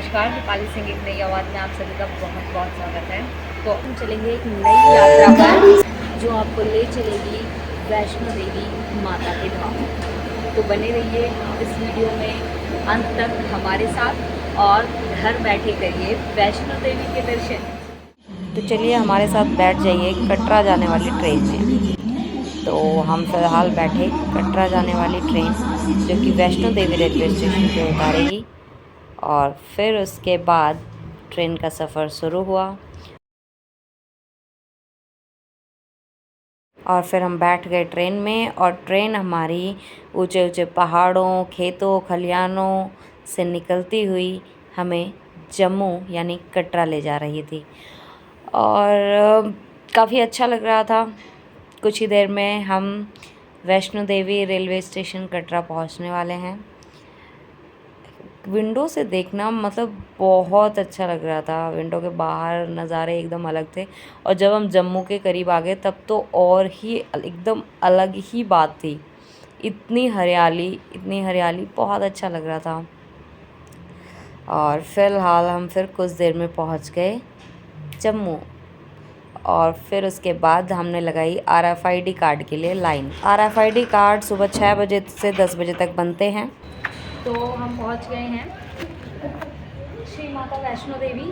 नमस्कार, दीपाली सिंह एक नई आवाज़ में आप सभी का बहुत बहुत स्वागत है। तो हम चलेंगे एक नई यात्रा पर जो आपको ले चलेगी वैष्णो देवी माता के धाम। तो बने रहिए इस वीडियो में अंत तक हमारे साथ और घर बैठे करिए वैष्णो देवी के दर्शन। तो चलिए हमारे साथ बैठ जाइए कटरा जाने वाली ट्रेन में। तो हम फ़िलहाल बैठे कटरा जाने वाली ट्रेन जो कि वैष्णो देवी रेलवे स्टेशन पे उतारेगी और फिर उसके बाद ट्रेन का सफ़र शुरू हुआ और फिर हम बैठ गए ट्रेन में और ट्रेन हमारी ऊंचे ऊंचे पहाड़ों, खेतों, खलिहानों से निकलती हुई हमें जम्मू यानी कटरा ले जा रही थी और काफ़ी अच्छा लग रहा था। कुछ ही देर में हम वैष्णो देवी रेलवे स्टेशन कटरा पहुंचने वाले हैं। विंडो से देखना मतलब बहुत अच्छा लग रहा था। विंडो के बाहर नज़ारे एकदम अलग थे और जब हम जम्मू के करीब आ गए तब तो और ही एकदम अलग ही बात थी। इतनी हरियाली बहुत अच्छा लग रहा था। और फ़िलहाल हम फिर कुछ देर में पहुंच गए जम्मू और फिर उसके बाद हमने लगाई RFID कार्ड के लिए लाइन। RFID कार्ड सुबह 6 बजे से 10 बजे तक बनते हैं। तो हम पहुंच गए हैं श्री माता वैष्णो देवी।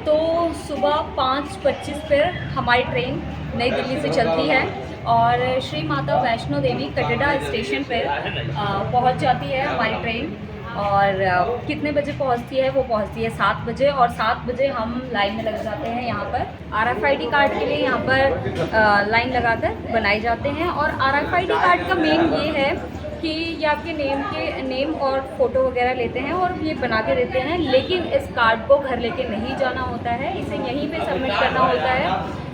तो सुबह 5:25 पर हमारी ट्रेन नई दिल्ली से चलती है और श्री माता वैष्णो देवी कटरा स्टेशन पर पहुंच जाती है हमारी ट्रेन। और कितने बजे पहुंचती है? वो पहुंचती है 7 बजे और 7 बजे हम लाइन में लग जाते हैं। यहाँ पर RFID कार्ड के लिए यहाँ पर लाइन लगाकर बनाए जाते हैं और RFID कार्ड का मेन ये है कि ये आपके नेम और फ़ोटो वगैरह लेते हैं और ये बना के देते हैं, लेकिन इस कार्ड को घर लेके नहीं जाना होता है, इसे यहीं पे सबमिट करना होता है।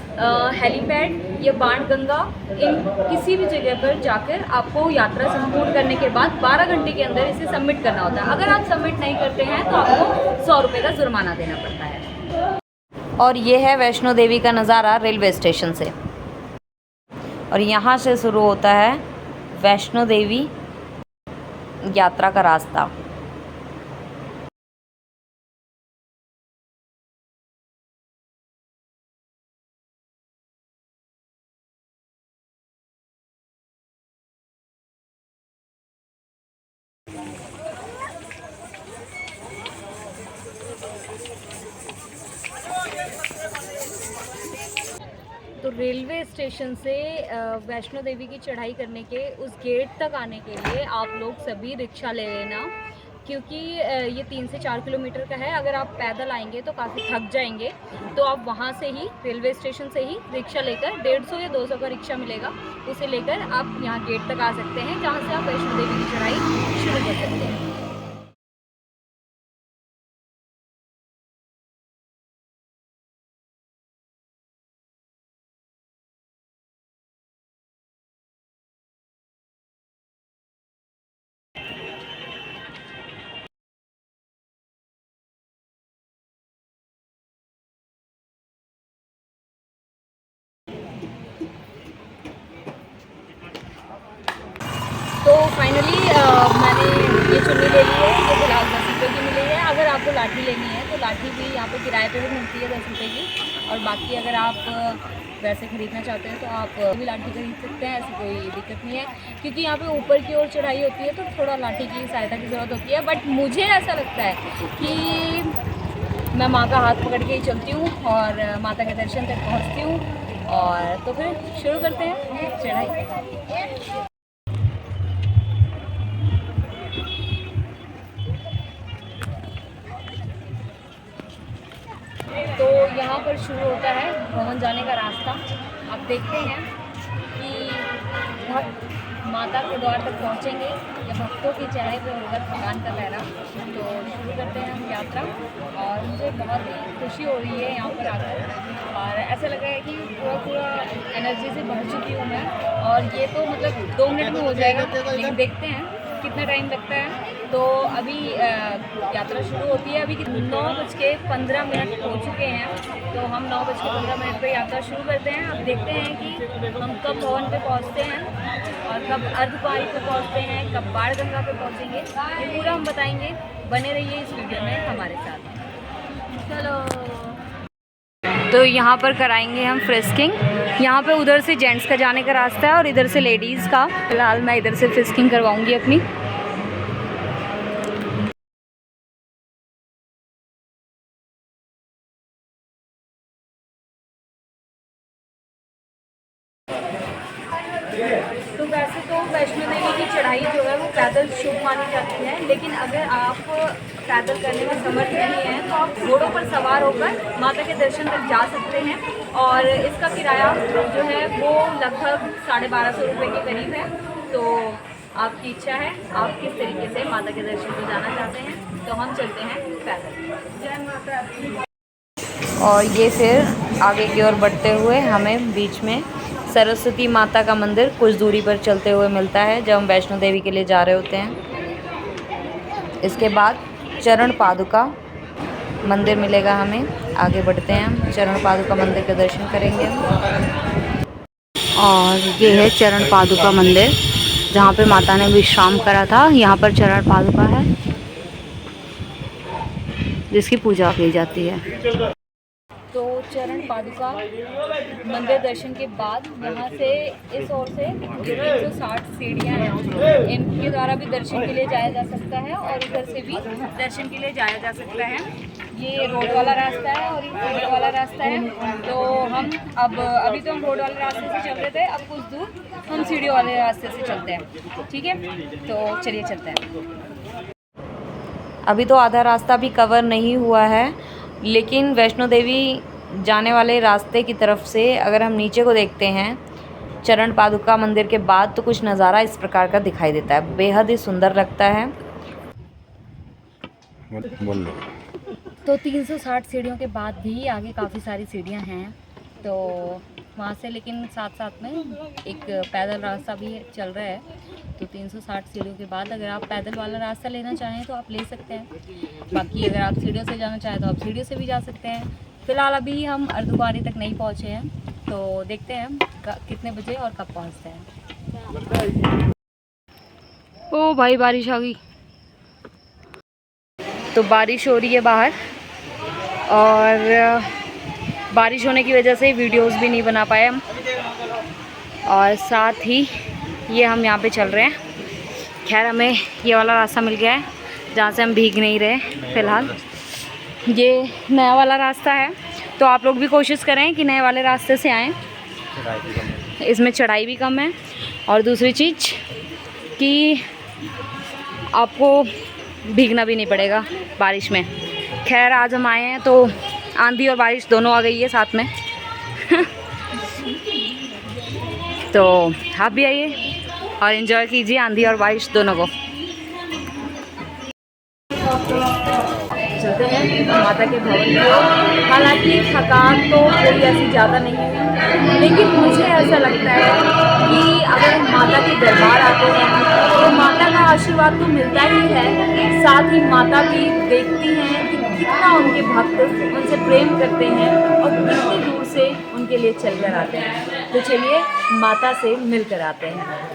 हेलीपैड या बाणगंगा इन किसी भी जगह पर जाकर आपको यात्रा संपूर्ण करने के बाद 12 घंटे के अंदर इसे सबमिट करना होता है। अगर आप सबमिट नहीं करते हैं तो आपको 100 रुपये का जुर्माना देना पड़ता है। और ये है वैष्णो देवी का नज़ारा रेलवे स्टेशन से और यहाँ से शुरू होता है वैष्णो देवी यात्रा का रास्ता। तो रेलवे स्टेशन से वैष्णो देवी की चढ़ाई करने के उस गेट तक आने के लिए आप लोग सभी रिक्शा ले लेना, क्योंकि ये 3 से 4 किलोमीटर का है। अगर आप पैदल आएंगे तो काफ़ी थक जाएंगे, तो आप वहाँ से ही रेलवे स्टेशन से ही रिक्शा लेकर 150 या 200 का रिक्शा मिलेगा, उसे लेकर आप यहाँ गेट तक आ सकते हैं, जहाँ से आप वैष्णो देवी की चढ़ाई शुरू कर सकते हैं। तो फाइनली मैंने ये चुन्नी ले ली है, ये फिलहाल 10 रुपये की मिली है। अगर आपको लाठी लेनी है तो लाठी भी यहाँ पे किराए पे भी मिलती है 10 रुपये की, और बाकी अगर आप वैसे ख़रीदना चाहते हैं तो आप भी लाठी खरीद सकते हैं, ऐसी कोई दिक्कत नहीं है। क्योंकि यहाँ पे ऊपर की ओर चढ़ाई होती है तो थोड़ा लाठी की सहायता की ज़रूरत होती है, बट मुझे ऐसा लगता है कि मैं माँ का हाथ पकड़ के ही चलती हूँ और माता के दर्शन तक पहुँचती हूँ। और तो फिर शुरू करते हैं चढ़ाई। तो यहाँ पर शुरू होता है भवन जाने का रास्ता। आप देखते हैं कि भक्त माता के द्वार तक पहुँचेंगे या भक्तों के चेहरे पर होगा भगवान का पहरा। तो शुरू करते हैं हम यात्रा और मुझे बहुत ही खुशी हो रही है यहाँ पर आकर और ऐसा लग रहा है कि पूरा एनर्जी से भर चुकी हूँ मैं। और ये तो मतलब 2 मिनट में हो जाएगा, लेकिन देखते हैं कितना टाइम लगता है। तो अभी यात्रा शुरू होती है। अभी 9:15 हो चुके हैं, तो हम 9:15 पर यात्रा शुरू करते हैं। अब देखते हैं कि हम कब भवन पे पहुंचते हैं और कब अर्धकुंवारी पे पहुंचते हैं, कब बाणगंगा पे पहुंचेंगे, ये पूरा हम बताएंगे। बने रहिए इस वीडियो में हमारे साथ। चलो, तो यहाँ पर कराएंगे हम फ्रिस्किंग। यहाँ पे उधर से जेंट्स का जाने का रास्ता है और इधर से लेडीज़ का। फिलहाल मैं इधर से फ्रिस्किंग करवाऊँगी अपनी। तो वैसे तो वैष्णो देवी की चढ़ाई जो है वो पैदल शुभ मानी जाती है, लेकिन अगर आप पैदल करने में समर्थ नहीं हैं तो आप घोड़ों पर सवार होकर माता के दर्शन तक जा सकते हैं। और इसका किराया जो है वो लगभग 1250 रुपये के करीब है। तो आपकी इच्छा है आप किस तरीके से माता के दर्शन को जाना चाहते हैं। तो हम चलते हैं पैदल। जय माता दी। और ये फिर आगे की ओर बढ़ते हुए हमें बीच में सरस्वती माता का मंदिर कुछ दूरी पर चलते हुए मिलता है जब हम वैष्णो देवी के लिए जा रहे होते हैं। इसके बाद चरण पादुका मंदिर मिलेगा हमें। आगे बढ़ते हैं हम चरण पादुका मंदिर के दर्शन करेंगे। और ये है चरण पादुका मंदिर जहाँ पे माता ने विश्राम करा था। यहाँ पर चरण पादुका है जिसकी पूजा की जाती है। तो चरण पादुका मंदिर दर्शन के बाद यहाँ से इस ओर से 360 सीढ़ियाँ हैं, इनके द्वारा भी दर्शन के लिए जाया जा सकता है और इधर से भी दर्शन के लिए जाया जा सकता है। ये रोड वाला रास्ता है और ये सीढ़ी वाला रास्ता है। तो हम अभी तो हम रोड वाले रास्ते से चल रहे थे, अब कुछ दूर हम सीढ़ी वाले रास्ते से चलते हैं। ठीक है, तो चलिए चलते हैं। अभी तो आधा रास्ता भी कवर नहीं हुआ है, लेकिन वैष्णो देवी जाने वाले रास्ते की तरफ से अगर हम नीचे को देखते हैं चरण पादुका मंदिर के बाद तो कुछ नज़ारा इस प्रकार का दिखाई देता है। बेहद ही सुंदर लगता है। तो 360 सीढ़ियों के बाद भी आगे काफ़ी सारी सीढ़ियां हैं, तो वहाँ से लेकिन साथ साथ में एक पैदल रास्ता भी चल रहा है। तो 360 सीढ़ियों के बाद अगर आप पैदल वाला रास्ता लेना चाहें तो आप ले सकते हैं। बाकी अगर आप सीढ़ियों से जाना चाहें तो आप सीढ़ियों से भी जा सकते हैं। फ़िलहाल अभी हम अर्धकुंवारी तक नहीं पहुँचे हैं, तो देखते हैं हम कितने बजे और कब पहुँचते हैं। ओ भाई, बारिश आ गई। तो बारिश हो रही है बाहर और बारिश होने की वजह से वीडियोस भी नहीं बना पाए हम, और साथ ही ये हम यहाँ पे चल रहे हैं। खैर हमें ये वाला रास्ता मिल गया है जहाँ से हम भीग नहीं रहे फ़िलहाल। ये नया वाला रास्ता है, तो आप लोग भी कोशिश करें कि नए वाले रास्ते से आएँ। इसमें चढ़ाई भी कम है और दूसरी चीज़ कि आपको भीगना भी नहीं पड़ेगा बारिश में। खैर आज हम आए हैं तो आंधी और बारिश दोनों आ गई है साथ में। तो आप भी आइए और एंजॉय कीजिए आंधी और बारिश दोनों को। चलते हैं माता के भवन की ओर। हालांकि थकान तो कोई ऐसी ज़्यादा नहीं हुई, लेकिन मुझे ऐसा लगता है कि अगर माता के दरबार आते हैं तो माता का आशीर्वाद तो मिलता ही है, साथ ही माता भी देखती हैं कि कितना उनके भक्त उनसे प्रेम करते हैं और कितनी दूर से उनके लिए चल कर आते हैं। तो चलिए माता से मिल कर आते हैं।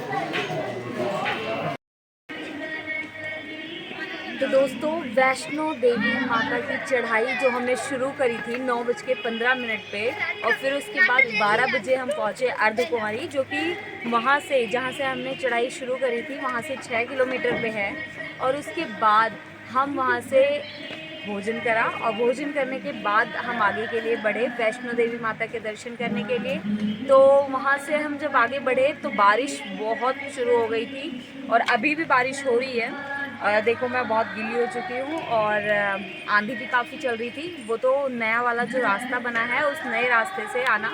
तो दोस्तों, वैष्णो देवी माता की चढ़ाई जो हमने शुरू करी थी 9:15 पे और फिर उसके बाद 12 बजे हम पहुँचे अर्धकुंवारी, जो कि वहाँ से जहाँ से हमने चढ़ाई शुरू करी थी वहाँ से 6 किलोमीटर पे है। और उसके बाद हम वहाँ से भोजन करा और भोजन करने के बाद हम आगे के लिए बढ़े वैष्णो देवी माता के दर्शन करने के लिए। तो वहाँ से हम जब आगे बढ़े तो बारिश बहुत शुरू हो गई थी और अभी भी बारिश हो रही है। देखो मैं बहुत गीली हो चुकी हूँ और आंधी भी काफ़ी चल रही थी। वो तो नया वाला जो रास्ता बना है उस नए रास्ते से आना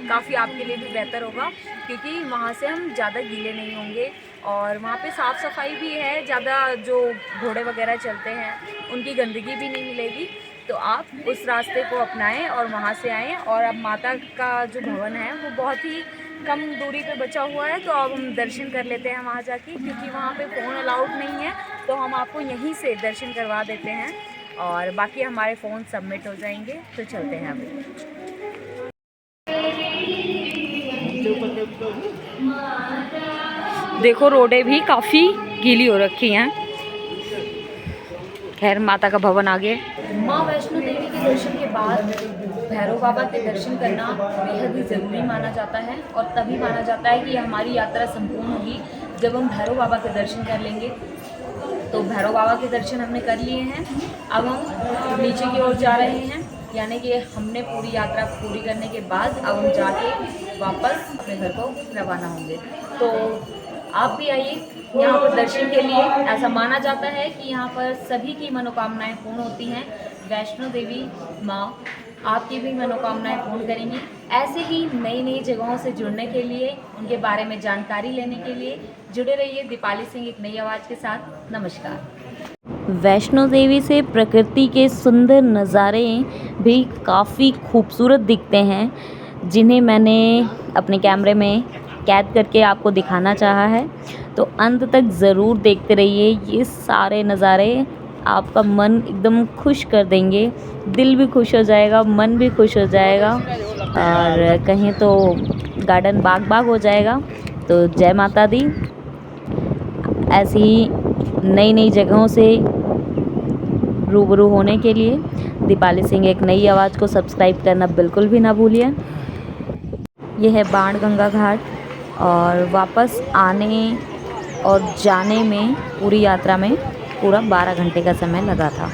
काफ़ी आपके लिए भी बेहतर होगा, क्योंकि वहाँ से हम ज़्यादा गीले नहीं होंगे और वहाँ पे साफ़ सफाई भी है। ज़्यादा जो घोड़े वगैरह चलते हैं उनकी गंदगी भी नहीं मिलेगी। तो आप उस रास्ते को अपनाएं और वहाँ से आएँ। और अब माता का जो भवन है वो बहुत ही कम दूरी पे बचा हुआ है, तो अब हम दर्शन कर लेते हैं वहाँ जाके, क्योंकि वहाँ पे फ़ोन अलाउड नहीं है। तो हम आपको यहीं से दर्शन करवा देते हैं और बाकी हमारे फ़ोन सबमिट हो जाएंगे। तो चलते हैं अभी। देखो रोडें भी काफ़ी गीली हो रखी हैं। खैर माता का भवन आ गए। माँ वैष्णो देवी के दर्शन के बाद भैरव बाबा के दर्शन करना बेहद ही ज़रूरी माना जाता है और तभी माना जाता है कि हमारी यात्रा संपूर्ण होगी जब हम भैरव बाबा के दर्शन कर लेंगे। तो भैरव बाबा के दर्शन हमने कर लिए हैं, अब हम नीचे की ओर जा रहे हैं, यानी कि हमने पूरी यात्रा पूरी करने के बाद अब हम जाके वापस अपने घर को रवाना होंगे। तो आप भी आइए यहाँ पर दर्शन के लिए। ऐसा माना जाता है कि यहाँ पर सभी की मनोकामनाएं पूर्ण होती हैं। वैष्णो देवी माँ आपकी भी मनोकामनाएं पूर्ण करेंगी। ऐसे ही नई नई जगहों से जुड़ने के लिए, उनके बारे में जानकारी लेने के लिए जुड़े रहिए दीपाली सिंह एक नई आवाज़ के साथ। नमस्कार। वैष्णो देवी से प्रकृति के सुंदर नज़ारे भी काफ़ी खूबसूरत दिखते हैं, जिन्हें मैंने अपने कैमरे में कैद करके आपको दिखाना चाहा है। तो अंत तक ज़रूर देखते रहिए, ये सारे नज़ारे आपका मन एकदम खुश कर देंगे, दिल भी खुश हो जाएगा, मन भी खुश हो जाएगा और कहीं तो गार्डन बाग बाग हो जाएगा। तो जय माता दी। ऐसी ही नई नई जगहों से रूबरू होने के लिए दीपाली सिंह एक नई आवाज़ को सब्सक्राइब करना बिल्कुल भी ना भूलिए। यह है बाणगंगा घाट और वापस आने और जाने में पूरी यात्रा में पूरा 12 घंटे का समय लगा था।